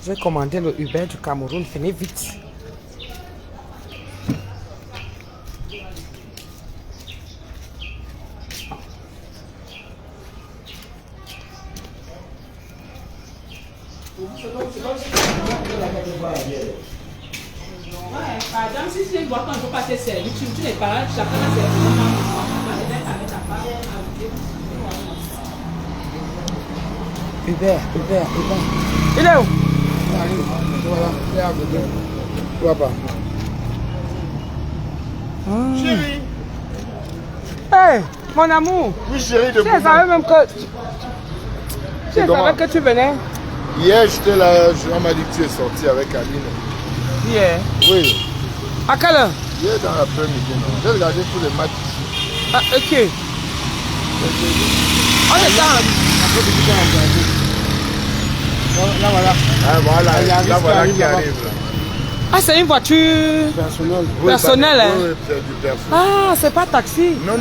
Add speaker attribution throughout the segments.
Speaker 1: Je vais commander le Uber du Cameroun. Venez vite.
Speaker 2: Par exemple, si tu vois qu'on ne peut pas te servir, tu n'es pas là, chacun a ses
Speaker 1: Uber. Il est où?
Speaker 3: Voilà, pas.
Speaker 1: Chérie. Hey, mon amour.
Speaker 3: Oui, chérie, de
Speaker 1: Tu savais même que... Tu savais que tu venais?
Speaker 3: Hier, j'étais là, on m'a dit que tu es sorti avec Aline.
Speaker 1: Hier.
Speaker 3: Oui.
Speaker 1: À quelle heure?
Speaker 3: Hier dans l'après-midi, non. J'ai regardé tous les matchs ici.
Speaker 1: Ah, ok. On est là.
Speaker 3: Là, voilà. Ah, voilà, là, voilà qui arrive. Là.
Speaker 1: Ah, c'est une voiture personnelle. Hein?
Speaker 3: Oui, c'est du personnel.
Speaker 1: Ah, c'est pas taxi.
Speaker 3: Non.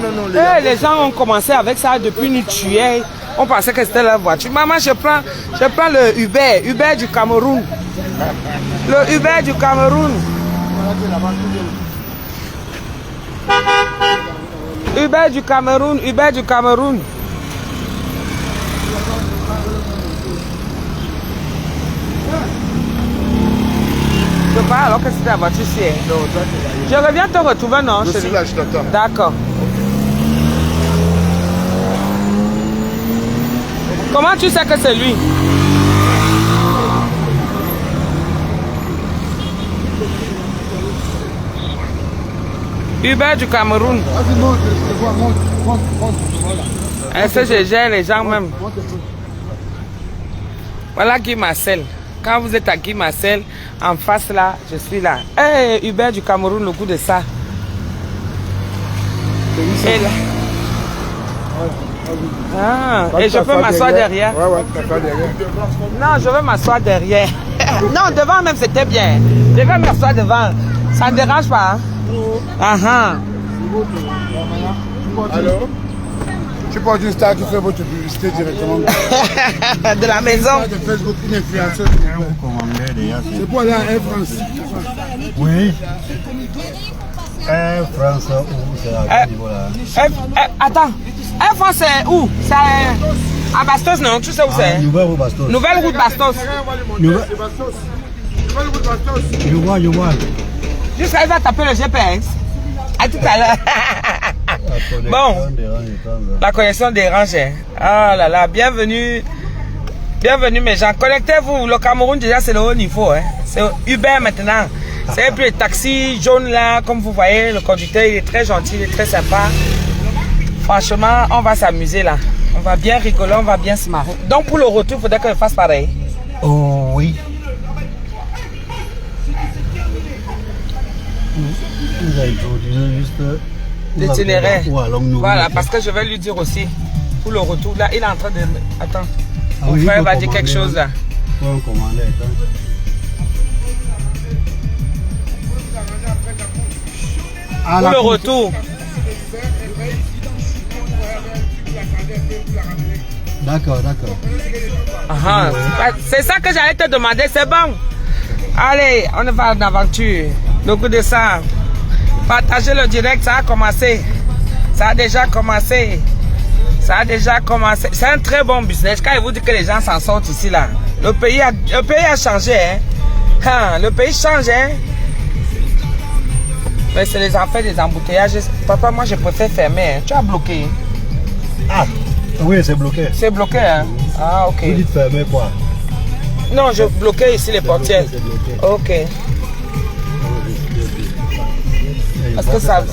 Speaker 1: Les gens ont commencé avec ça depuis une tuée. On pensait que c'était leur voiture. Maman, je prends le Uber du Cameroun. Le Uber du Cameroun. Uber du Cameroun. Je parle alors que c'est la voiture ici.
Speaker 3: Non, toi,
Speaker 1: Je reviens te retrouver, non?
Speaker 3: je suis là, je t'attends.
Speaker 1: D'accord. Comment tu sais que c'est lui? Uber du Cameroun. Est-ce que je gère les gens même? Voilà Guy Marcel. Quand vous êtes à Guy Marcel, en face là, je suis là. Hey, Uber du Cameroun, le goût de ça. Et là. Ah, et je peux m'asseoir derrière.
Speaker 3: Ouais, t'asseoir derrière.
Speaker 1: Non, je veux m'asseoir derrière. Non, devant même c'était bien. Je vais m'asseoir devant. Ça ne dérange pas. Hein? Ah.
Speaker 3: Alors? Tu portes une star qui fait votre publicité directement.
Speaker 1: De la maison.
Speaker 3: De Facebook, une influenceuse. C'est pour aller à Air France.
Speaker 4: Oui. Air France, où c'est à niveau là?
Speaker 1: Attends. Air France, c'est où? C'est à Bastos, non? Tu sais où c'est?
Speaker 4: Nouvelle route Bastos.
Speaker 1: Nouvelle route Bastos.
Speaker 3: Nouvelle route Bastos.
Speaker 4: You want.
Speaker 1: Jusqu'à il va taper le GPS. À tout à l'heure. Bon. La connexion dérange. Ah là là, bienvenue. Bienvenue mes gens. Connectez-vous. Le Cameroun déjà c'est le haut niveau. Hein. C'est Uber maintenant. C'est plus les taxis jaunes là. Comme vous voyez, le conducteur il est très gentil, il est très sympa. Franchement, on va s'amuser là. On va bien rigoler, on va bien se marrer. Donc pour le retour, il faudrait que je fasse pareil.
Speaker 4: Oh oui. Vous avez introduit juste
Speaker 1: l'itinéraire. Voilà,
Speaker 4: route.
Speaker 1: parce que je vais lui dire aussi. Pour le retour, là, il est en train de... Attends.
Speaker 4: Ah
Speaker 1: Mon
Speaker 4: oui,
Speaker 1: frère va dire quelque chose là.
Speaker 4: Pour commander,
Speaker 1: Pour le retour.
Speaker 4: D'accord.
Speaker 1: Ah, c'est ça que j'allais te demander, c'est bon. Allez, on va en aventure. Le coup de ça. Partagez le direct, ça a commencé. Ça a déjà commencé. C'est un très bon business. Quand il vous dit que les gens s'en sortent ici là. Le pays a changé. Hein. Le pays change. Hein. Mais c'est les affaires des embouteillages. Papa, moi je préfère fermer. Hein. Tu as bloqué.
Speaker 4: Ah, oui, c'est bloqué.
Speaker 1: C'est bloqué. Hein. Ah, ok.
Speaker 4: Vous dites fermer quoi?
Speaker 1: Non, je bloquais ici les portières. Ok. Parce que ça...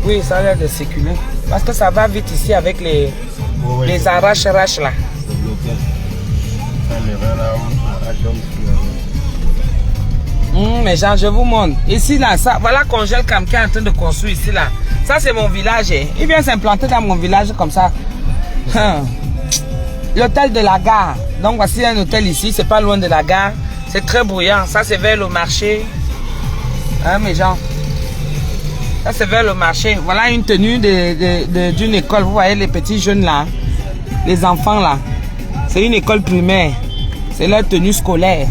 Speaker 1: Oui, ça a l'air de circuler. Parce que ça va vite ici avec les arrache-raches là. Mais genre, je vous montre. Ici là, ça, voilà Congel Cam qui est en train de construire ici là. Ça c'est mon village. Hein. Il vient s'implanter dans mon village comme ça. L'hôtel de la gare. Donc voici un hôtel ici, c'est pas loin de la gare. C'est très bruyant. Ça c'est vers le marché. Hein mes gens. Ça c'est vers le marché. Voilà une tenue d'une école. Vous voyez les petits jeunes là. Les enfants là. C'est une école primaire. C'est leur tenue scolaire.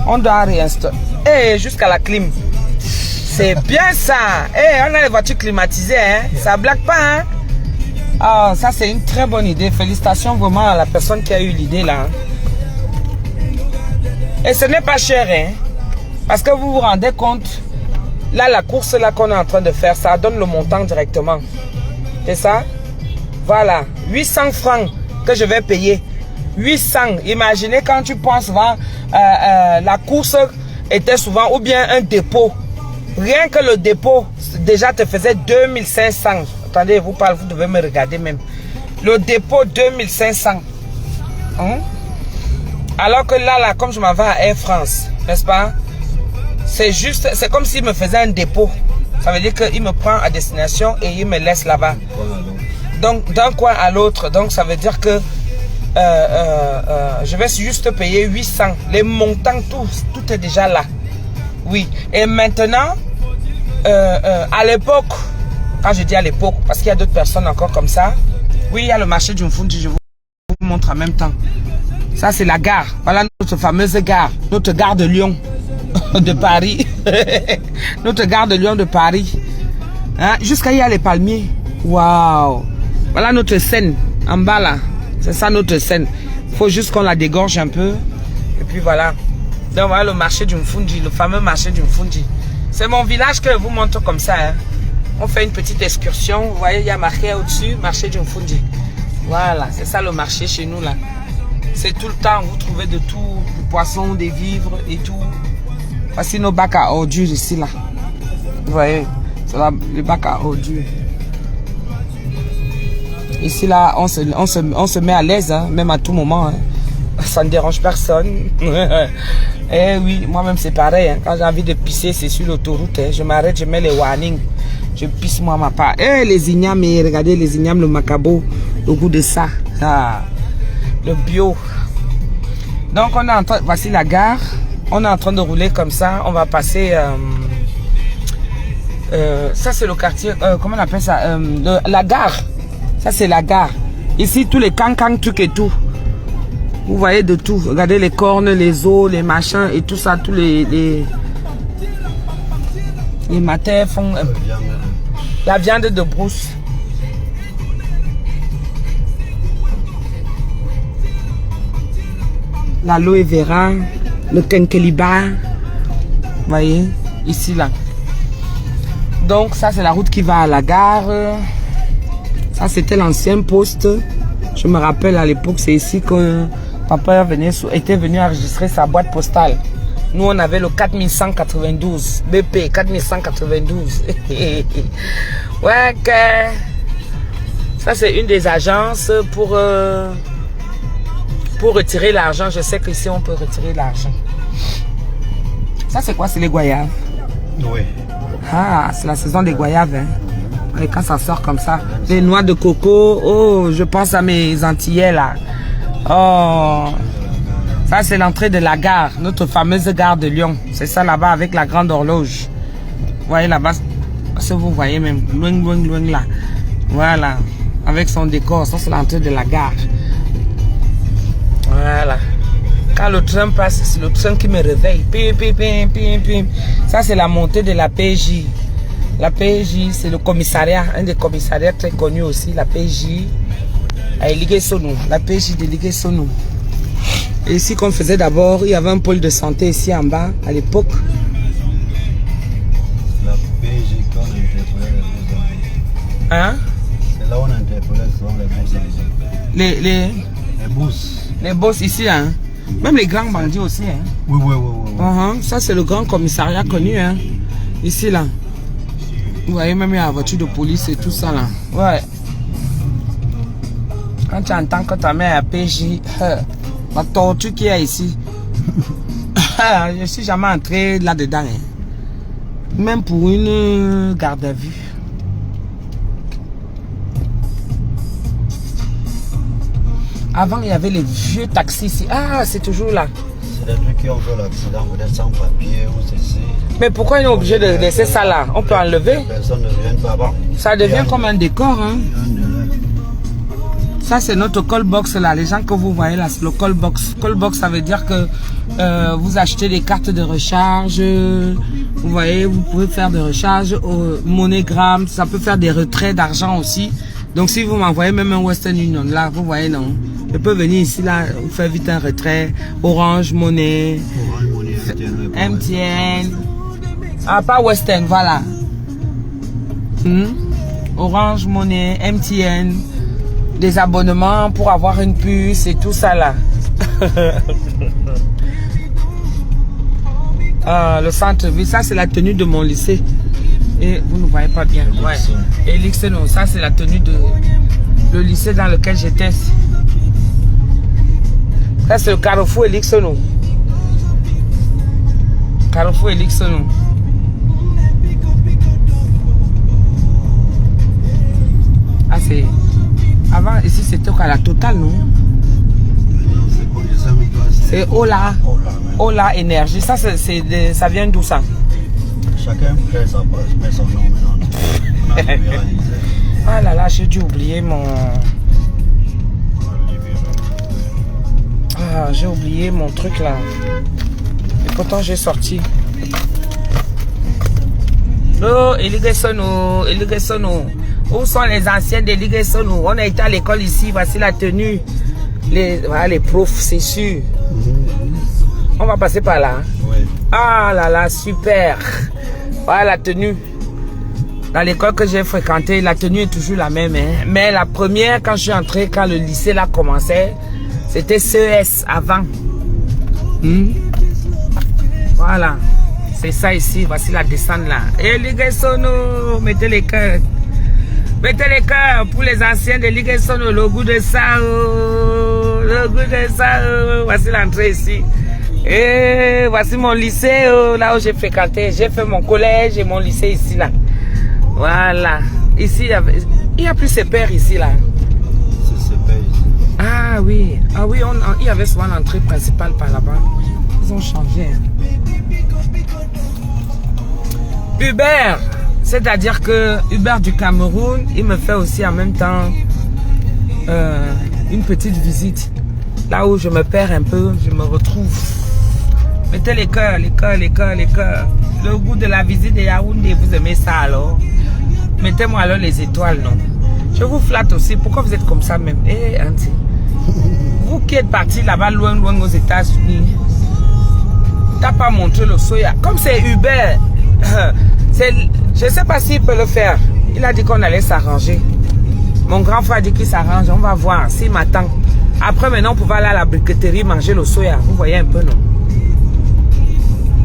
Speaker 1: On doit réinstaurer. Et jusqu'à la clim. C'est bien ça. On a les voitures climatisées. Ça blague pas. Ah, ça c'est une très bonne idée. Félicitations vraiment à la personne qui a eu l'idée là. Et ce n'est pas cher. Parce que vous vous rendez compte. Là, la course là qu'on est en train de faire, ça donne le montant directement. C'est ça? Voilà. 800 francs que je vais payer. 800. Imaginez quand tu penses souvent, la course était souvent ou bien un dépôt. Rien que le dépôt déjà te faisait 2500. Attendez, vous parlez, vous devez me regarder même. Le dépôt 2500. Alors que là, comme je m'en vais à Air France, n'est-ce pas? C'est juste, c'est comme s'il me faisait un dépôt. Ça veut dire qu'il me prend à destination et il me laisse là-bas. Donc, d'un coin à l'autre. Donc, ça veut dire que je vais juste payer 800. Les montants, tout est déjà là. Oui. Et maintenant, à l'époque, quand je dis à l'époque, parce qu'il y a d'autres personnes encore comme ça. Oui, il y a le marché du Mfundi, je vous montre en même temps. Ça, c'est la gare. Voilà notre fameuse gare. Notre gare de Lyon de Paris. Notre gare de Lyon de Paris. Hein? Jusqu'à y a les palmiers. Waouh! Voilà notre scène. En bas là. C'est ça notre scène. Il faut juste qu'on la dégorge un peu. Et puis voilà. Donc voilà le marché du Mfundi. Le fameux marché du Mfundi. C'est mon village que je vous montre comme ça. Hein. On fait une petite excursion. Vous voyez, il y a marqué au-dessus, marché du Mfundi. Voilà, c'est ça le marché chez nous là. C'est tout le temps, vous trouvez de tout, des poissons, des vivres et tout. Voici nos bacs à ordures ici là. Vous voyez, c'est les bacs à ordures. Ici là, on se met à l'aise, hein, même à tout moment. Hein. Ça ne dérange personne. Eh oui, moi-même c'est pareil. Hein. Quand j'ai envie de pisser, c'est sur l'autoroute. Hein. Je m'arrête, je mets les warnings. Je pisse moi ma part. Eh, les ignames, regardez les ignames, le macabo, le goût de ça. Ah, le bio. Donc on est en train, voici la gare. On est en train de rouler comme ça. On va passer. Ça c'est le quartier. Comment on appelle ça? La gare. Ça c'est la gare. Ici tous les cancans, trucs et tout. Vous voyez de tout. Regardez les cornes, les os, les machins et tout ça. Tous les matins font la viande de brousse. L'aloe vera, le kenkeliba. Vous voyez, ici là. Donc ça c'est la route qui va à la gare. Ça c'était l'ancien poste. Je me rappelle à l'époque, c'est ici que papa était venu enregistrer sa boîte postale. Nous, on avait le 4192. BP 4192. Ouais, que... Ça, c'est une des agences pour retirer l'argent. Je sais qu'ici, on peut retirer l'argent. Ça, c'est quoi? C'est les goyaves?
Speaker 4: Oui.
Speaker 1: Ah, c'est la saison des goyaves. Hein. Et quand ça sort comme ça. Les noix de coco. Oh, je pense à mes Antillais, là. Oh... Ça, c'est l'entrée de la gare, notre fameuse gare de Lyon. C'est ça là-bas avec la grande horloge. Vous voyez là-bas, ça vous voyez même, loin, loin, loin là. Voilà, avec son décor, ça c'est l'entrée de la gare. Voilà. Quand le train passe, c'est le train qui me réveille. Pim, pim, pim, pim, pim. Ça, c'est la montée de la PJ. La PJ, c'est le commissariat, un des commissariats très connus aussi, la PJ à Ligues-Sonou. La PJ de Ligues-Sonou. Et ici qu'on faisait d'abord, il y avait un pôle de santé ici en bas, à l'époque.
Speaker 4: La PJ qu'on interpellait les bous.
Speaker 1: Hein?
Speaker 4: C'est là où on interpellait souvent les bous. Les bousses.
Speaker 1: Les boss ici, hein? Même les grands bandits aussi, hein?
Speaker 4: Oui, oui, oui, oui.
Speaker 1: Ça, c'est le grand commissariat connu, hein? Ici, là. Vous voyez, même il y a la voiture de police et tout ça, là. Ouais. Quand tu entends que ta mère est à PJ... La tortue qui est ici. Je ne suis jamais entré là-dedans. Hein. Même pour une garde à vue. Avant, il y avait les vieux taxis ici. Ah, c'est toujours là.
Speaker 4: C'est des trucs qui ont fait l'accident, peut-être sans papier ou ceci.
Speaker 1: Mais pourquoi ils sont obligés de laisser ça là? On peut enlever.
Speaker 4: Personne ne vient pas avant.
Speaker 1: Ça devient comme un décor. Hein? Ça, c'est notre call box là. Les gens que vous voyez là, c'est le call box. Call box, ça veut dire que vous achetez des cartes de recharge. Vous voyez, vous pouvez faire des recharges au MoneyGram. Ça peut faire des retraits d'argent aussi. Donc, si vous m'envoyez même un Western Union, là, vous voyez, non. Je peux venir ici, là, vous faire vite un retrait. Orange Money. MTN. Ah, pas Western, voilà. Orange Money, MTN. Des abonnements pour avoir une puce et tout ça là. Le centre-ville, ça c'est la tenue de mon lycée. Et vous ne voyez pas bien. Ouais. Elixeno, ça c'est la tenue de le lycée dans lequel j'étais. Ça c'est le Carrefour Elixeno. Carrefour Elixeno. Ah c'est... Avant, ici, c'était à la totale, non? C'est Ola. Ola Énergie. Ça, ça vient d'où ça?
Speaker 4: Chacun fait son nom maintenant.
Speaker 1: Ah là là, j'ai dû oublier mon... Ah, j'ai oublié mon truc là. Et pourtant, j'ai sorti. Oh, Eligesono, Eligesono. Où sont les anciens de Eligesono? On a été à l'école ici, voici la tenue. Voilà, les profs, c'est sûr. On va passer par là.
Speaker 4: Oui.
Speaker 1: Ah là là, super. Voilà la tenue. Dans l'école que j'ai fréquentée, la tenue est toujours la même. Hein. Mais la première, quand je suis entrée, quand le lycée là commençait, c'était CES avant. Voilà. C'est ça ici, voici la descente là. Et Eligesono, mettez les cœurs. Mettez les cœurs pour les anciens de Eligesono, le goût de ça. Le goût de ça. Voici l'entrée ici. Et voici mon lycée, là où j'ai fréquenté. J'ai fait mon collège et mon lycée ici là. Voilà. Ici, il y a plus ses pères ici là.
Speaker 4: C'est ses pères ici.
Speaker 1: Ah oui. Ah oui, il y avait souvent l'entrée principale par là-bas. Ils ont changé. Hubert, c'est-à-dire que Hubert du Cameroun, il me fait aussi en même temps une petite visite. Là où je me perds un peu, je me retrouve. Mettez les cœurs, les cœurs, les cœurs, les cœurs. Le goût de la visite de Yaoundé, vous aimez ça alors? Mettez-moi alors les étoiles, non? Je vous flatte aussi. Pourquoi vous êtes comme ça même? Eh, Auntie. Vous qui êtes parti là-bas, loin, loin aux États-Unis, t'as pas montré le soya. Comme c'est Hubert, je ne sais pas s'il peut le faire. Il a dit qu'on allait s'arranger. Mon grand frère a dit qu'il s'arrange. On va voir s'il m'attend. Après, maintenant, on peut aller à la briqueterie manger le soya. Vous voyez un peu, non?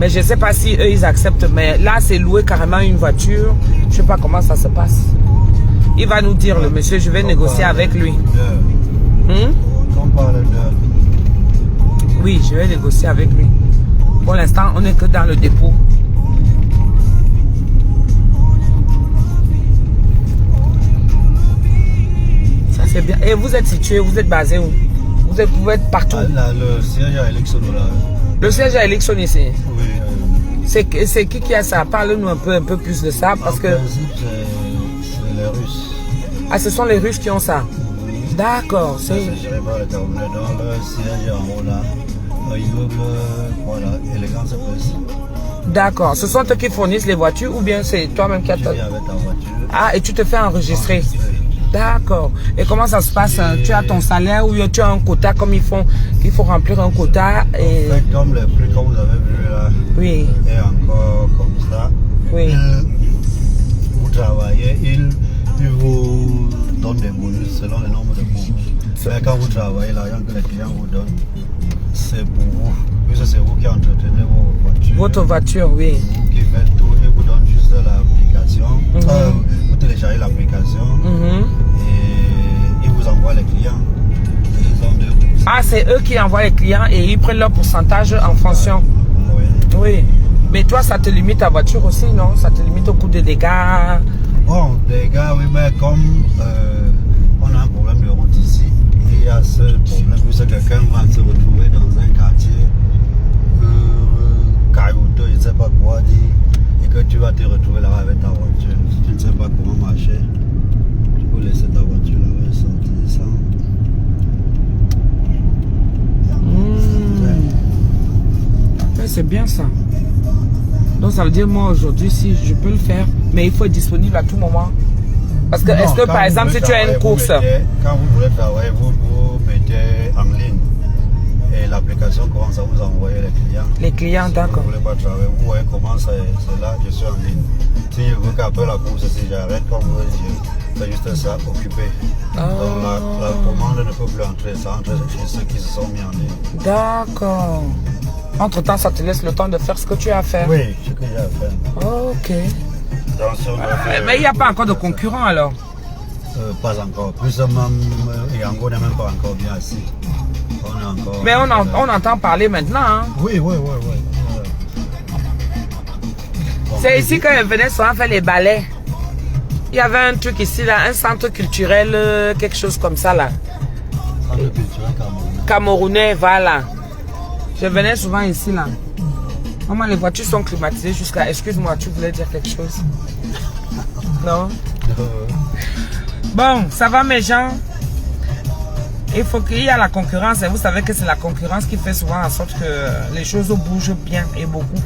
Speaker 1: Mais je ne sais pas si eux, ils acceptent. Mais là, c'est louer carrément une voiture. Je ne sais pas comment ça se passe. Il va nous dire, le monsieur, je vais négocier avec lui. Oui, je vais négocier avec lui. Pour l'instant, on n'est que dans le dépôt. Ça, c'est bien. Et vous êtes situé, vous êtes basé où? Vous pouvez être partout.
Speaker 4: Là, le siège à Elixono là.
Speaker 1: Le siège à Elixono ici.
Speaker 4: Oui.
Speaker 1: C'est qui a ça? Parle-nous un peu plus de ça. Parce que...
Speaker 4: c'est les Russes.
Speaker 1: Ah, ce sont les Russes qui ont ça. D'accord.
Speaker 4: C'est géré par le Camerounais. Dans le siège en haut là. Immeuble, voilà, élégance plus.
Speaker 1: D'accord. Ce sont eux qui fournissent les voitures ou bien c'est toi-même qui as ta...
Speaker 4: avec ta voiture.
Speaker 1: Ah, et tu te fais enregistrer. D'accord. Et comment ça se passe? Tu as ton salaire ou tu as un quota comme ils font? Il faut remplir un quota et...
Speaker 4: En fait, comme les prix comme vous avez vu là.
Speaker 1: Oui.
Speaker 4: Et encore comme ça.
Speaker 1: Oui.
Speaker 4: Vous travaillez, ils vous donnent des bonus selon le nombre de bonus. Mais quand vous travaillez, l'argent que les clients vous donnent, c'est pour vous. Puisque c'est vous qui entretenez vos voitures.
Speaker 1: Votre voiture, oui.
Speaker 4: Vous qui faites tout et vous donnez juste l'application. Vous téléchargez l'application et ils vous envoient les clients.
Speaker 1: Ah, c'est eux qui envoient les clients et ils prennent leur pourcentage en fonction.
Speaker 4: Oui.
Speaker 1: Oui. Mais toi, ça te limite ta voiture aussi, non? Ça te limite au coût de dégâts.
Speaker 4: Bon, dégâts, oui, mais comme on a un problème de route ici, il y a ce problème, puisque quelqu'un va se retrouver dans un quartier caillouteux, je ne sais pas quoi dire, et que tu vas te retrouver là-bas avec ta voiture. Si tu ne sais pas comment marcher, tu peux laisser ta voiture là-bas sortir sans
Speaker 1: c'est bien ça. Donc ça veut dire moi aujourd'hui si je peux le faire, mais il faut être disponible à tout moment. Parce que est-ce que par exemple si tu as une course,
Speaker 4: quand vous voulez travailler, vous mettez en ligne et l'application commence à vous envoyer les clients.
Speaker 1: Les clients,
Speaker 4: si
Speaker 1: d'accord.
Speaker 4: vous ne voulez pas travailler, vous voyez comment c'est là, je suis en ligne. Si je veux qu'après la course, si j'arrête, comme vous je fais juste ça, occupé. Donc la commande ne peut plus entrer, ça entre chez ceux qui se sont mis en ligne.
Speaker 1: D'accord. Entre temps, ça te laisse le temps de faire ce que tu as à faire.
Speaker 4: Oui, ce que j'ai à faire.
Speaker 1: Ok.
Speaker 4: Donc, si on doit faire,
Speaker 1: mais il n'y a pas encore de concurrents alors?
Speaker 4: Pas encore. Plus même, Yango n'est même pas encore bien assis. On est encore.
Speaker 1: Mais on entend parler maintenant. Hein?
Speaker 4: Oui. Bon,
Speaker 1: c'est ici quand je venais souvent faire les ballets. Il y avait un truc ici, là, un centre culturel, quelque chose comme ça là.
Speaker 4: Centre culturel
Speaker 1: Camerounais, voilà. Je venais souvent ici là. Maman, les voitures sont climatisées jusqu'à... Excuse-moi, tu voulais dire quelque chose? Non? Bon, ça va mes gens? Il faut qu'il y ait la concurrence et vous savez que c'est la concurrence qui fait souvent en sorte que les choses bougent bien et beaucoup.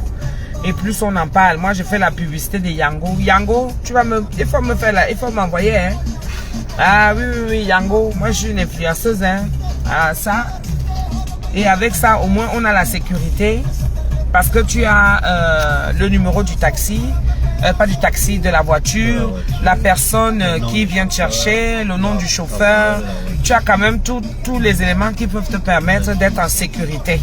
Speaker 1: Et plus on en parle. Moi, je fais la publicité de Yango. Yango, il faut m'envoyer. Hein? Ah oui, Yango. Moi, je suis une influenceuse. Hein? Ah, ça. Et avec ça, au moins, on a la sécurité. Parce que tu as le numéro du taxi. Pas du taxi, de la voiture. La personne qui vient te chercher. Le nom du chauffeur. Tu as quand même tous les éléments qui peuvent te permettre d'être en sécurité.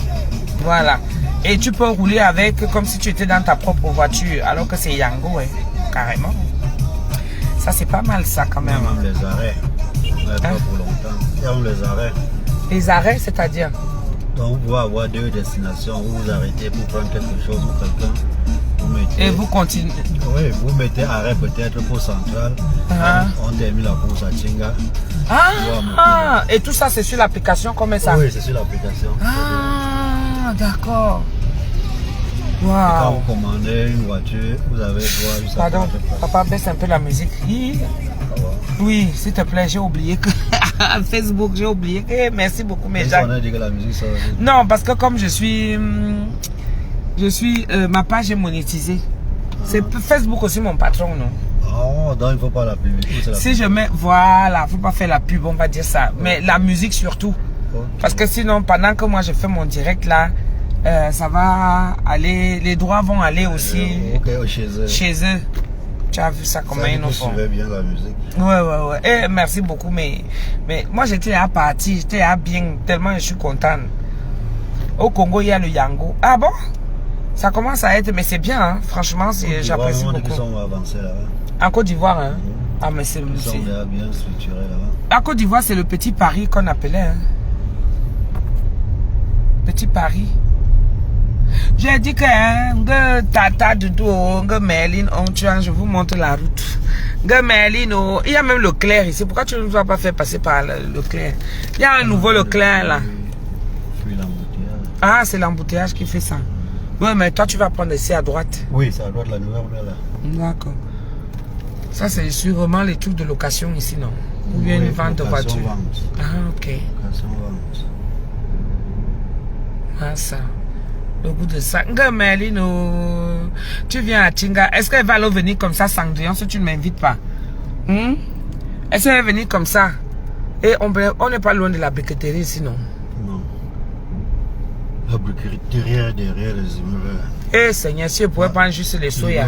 Speaker 1: Voilà. Et tu peux rouler avec comme si tu étais dans ta propre voiture. Alors que c'est Yango, hein, carrément. Ça, c'est pas mal, ça, quand même.
Speaker 4: Même les arrêts. Mais pas pour longtemps. Il y a même les arrêts.
Speaker 1: Les arrêts, c'est-à-dire?
Speaker 4: Donc, vous pouvez avoir deux destinations. Vous vous arrêtez pour prendre quelque chose ou quelqu'un.
Speaker 1: Et vous continuez?
Speaker 4: Oui, vous mettez arrêt peut-être pour Centrale. On termine la course à Chinga.
Speaker 1: Et tout ça, c'est sur l'application, comme ça?
Speaker 4: Oui, c'est sur l'application.
Speaker 1: Ah, d'accord. Wow.
Speaker 4: Quand vous commandez une voiture, vous avez droit.
Speaker 1: Pardon, papa, baisse un peu la musique. Oui, s'il te plaît, j'ai oublié que... Facebook, j'ai oublié que... Merci beaucoup, mes gens.
Speaker 4: On a dit que la musique, ça...
Speaker 1: Non, parce que comme je suis... ma page est monétisée. C'est Facebook aussi mon patron, non?
Speaker 4: Oh, donc il ne faut pas la pub.
Speaker 1: Si je mets... Voilà, il ne faut pas faire la pub, on va dire ça. Mais la musique surtout. Okay. Parce que sinon, pendant que moi je fais mon direct là, ça va aller... Les droits vont aller aussi
Speaker 4: chez eux.
Speaker 1: Chez eux. Tu as vu ça comment ils nous font.
Speaker 4: Bien la musique.
Speaker 1: Ouais. Et merci beaucoup, mais moi j'étais à partir, j'étais à bien, tellement je suis contente. Au Congo, il y a le Yango. Ah bon? Ça commence à être, mais c'est bien, hein? Franchement, j'apprécie beaucoup.
Speaker 4: Ils sont avancés là-bas.
Speaker 1: En Côte d'Ivoire, hein? Ah, mais c'est...
Speaker 4: Ils sont bien structurés là-bas.
Speaker 1: En Côte d'Ivoire, c'est le petit Paris qu'on appelait, hein? Petit Paris. J'ai dit que, hein, tata du tout, Merlin, je vous montre la route. Merlin, il y a même le Clair ici. Pourquoi tu ne vas pas faire passer par le Clair? Il y a un nouveau le Clair là. Ah, c'est l'embouteillage qui fait ça. Oui, mais toi, tu vas prendre ici à droite.
Speaker 4: Oui, c'est à droite, la nouvelle là.
Speaker 1: D'accord. Ça, c'est sûrement les trucs de location ici, non? Ou bien une vente de voiture. Ah, ok.
Speaker 4: Location-vente.
Speaker 1: Ah, ça. Le goût de ça. Merlino, tu viens à Chinga. Est-ce qu'elle va venir comme ça, Sangrion, si tu ne m'invites pas? Est-ce qu'elle va venir comme ça? Et on n'est pas loin de la briqueterie, sinon.
Speaker 4: Non. La briqueterie est derrière les immeubles.
Speaker 1: Eh Seigneur, si je pouvais prendre juste les soya.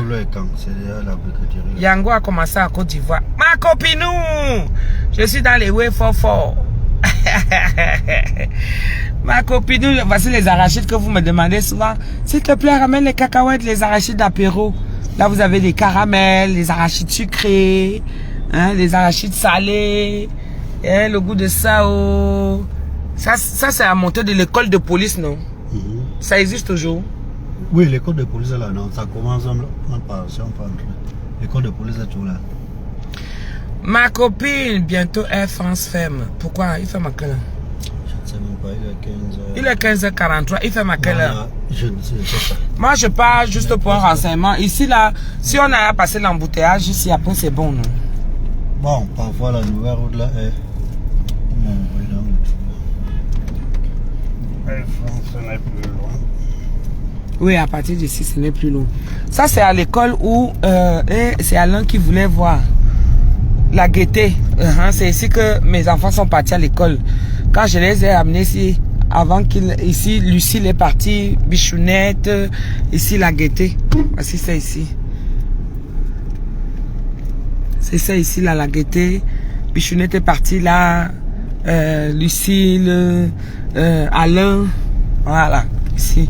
Speaker 4: C'est derrière la briqueterie.
Speaker 1: Yango a commencé à Côte d'Ivoire. Ma copine, je suis dans les way fort. Ma copine, voici les arachides que vous me demandez souvent. S'il te plaît, ramène les cacahuètes, les arachides d'apéro. Là, vous avez les caramels, les arachides sucrés, hein, les arachides salés, hein, le goût de ça. Oh. Ça c'est à monter de l'école de police, non? Ça existe toujours?
Speaker 4: Oui, l'école de police est là, non? Ça commence en part. L'école de police est toujours là.
Speaker 1: Ma copine, bientôt Air France ferme. Pourquoi? Il ferme à quelle heure?
Speaker 4: Je ne sais même pas,
Speaker 1: il est 15h43, il ferme à quelle heure?
Speaker 4: Je ne sais pas.
Speaker 1: Moi, je pars juste pour un renseignement. Ici, là, si on a passé l'embouteillage, ici, après, c'est bon, non?
Speaker 4: Bon, parfois, la nouvelle route là est... Air France n'est plus loin.
Speaker 1: Oui, à partir d'ici, ce n'est plus long. Ça, c'est à l'école où c'est Alain qui voulait voir la gaieté. C'est ici que mes enfants sont partis à l'école. Quand je les ai amenés ici, avant qu'il... Ici, Lucille est partie, Bichounette, ici, la gaieté. Voici ça ici. C'est ça ici, là, la gaieté. Bichounette est partie là. Lucille, Alain. Voilà, ici.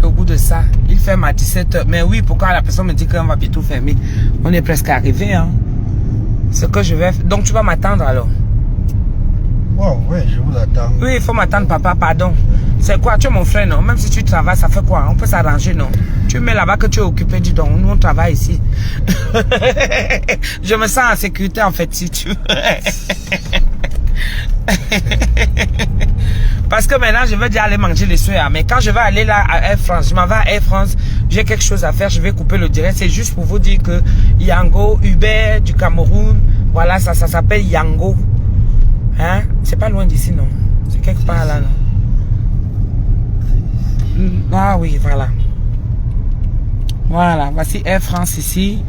Speaker 1: Au bout de ça, il ferme à 17h. Mais oui, pourquoi la personne me dit qu'on va bientôt fermer? On est presque arrivé, hein. Ce que je vais... Donc tu vas m'attendre alors?
Speaker 4: Oh, oui, je vous attends.
Speaker 1: Oui, il faut m'attendre, papa, pardon. C'est quoi? Tu es mon frère, non? Même si tu travailles, ça fait quoi? On peut s'arranger, non? Tu mets là-bas que tu es occupé, dis donc. Nous, on travaille ici. Je me sens en sécurité, en fait, si tu veux. Parce que maintenant, je vais déjà aller manger les soya. Mais quand je vais aller là à Air France, je m'en vais à Air France, j'ai quelque chose à faire, je vais couper le direct. C'est juste pour vous dire que Yango, Uber du Cameroun, voilà, ça s'appelle Yango. Hein? C'est pas loin d'ici, non? C'est quelque part là, non? Ah oui, voilà. Voilà, voici Air France ici.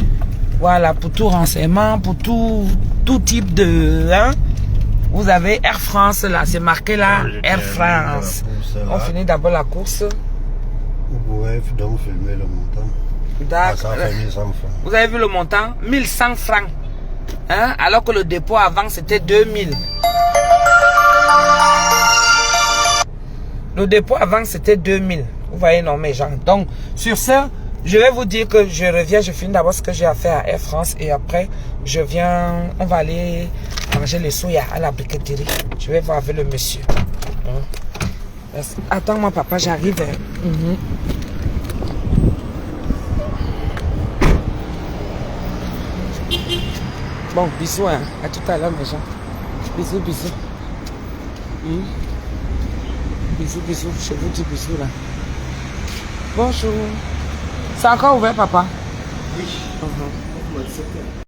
Speaker 1: Voilà, pour tout renseignement, pour tout type de... Hein? Vous avez Air France là, c'est marqué là, Air France. On finit d'abord la course.
Speaker 4: Vous pouvez donc filmer le montant.
Speaker 1: D'accord.
Speaker 4: Ça fait 1100 francs.
Speaker 1: Vous avez vu le montant? 1100 francs. Hein? Alors que le dépôt avant c'était 2000. Le dépôt avant c'était 2000. Vous voyez, non mes gens. Donc, sur ce, je vais vous dire que je reviens, je finis d'abord ce que j'ai à faire à Air France et après, je viens, on va aller manger les soya à la briqueterie. Je vais voir avec le monsieur. Attends-moi, papa, j'arrive. Bon, bisous, hein. À tout à l'heure, mes gens. Bisous, bisous. Bisous, bisous. Je vous dis bisous, là. Bonjour. C'est encore ouvert, papa? Oui.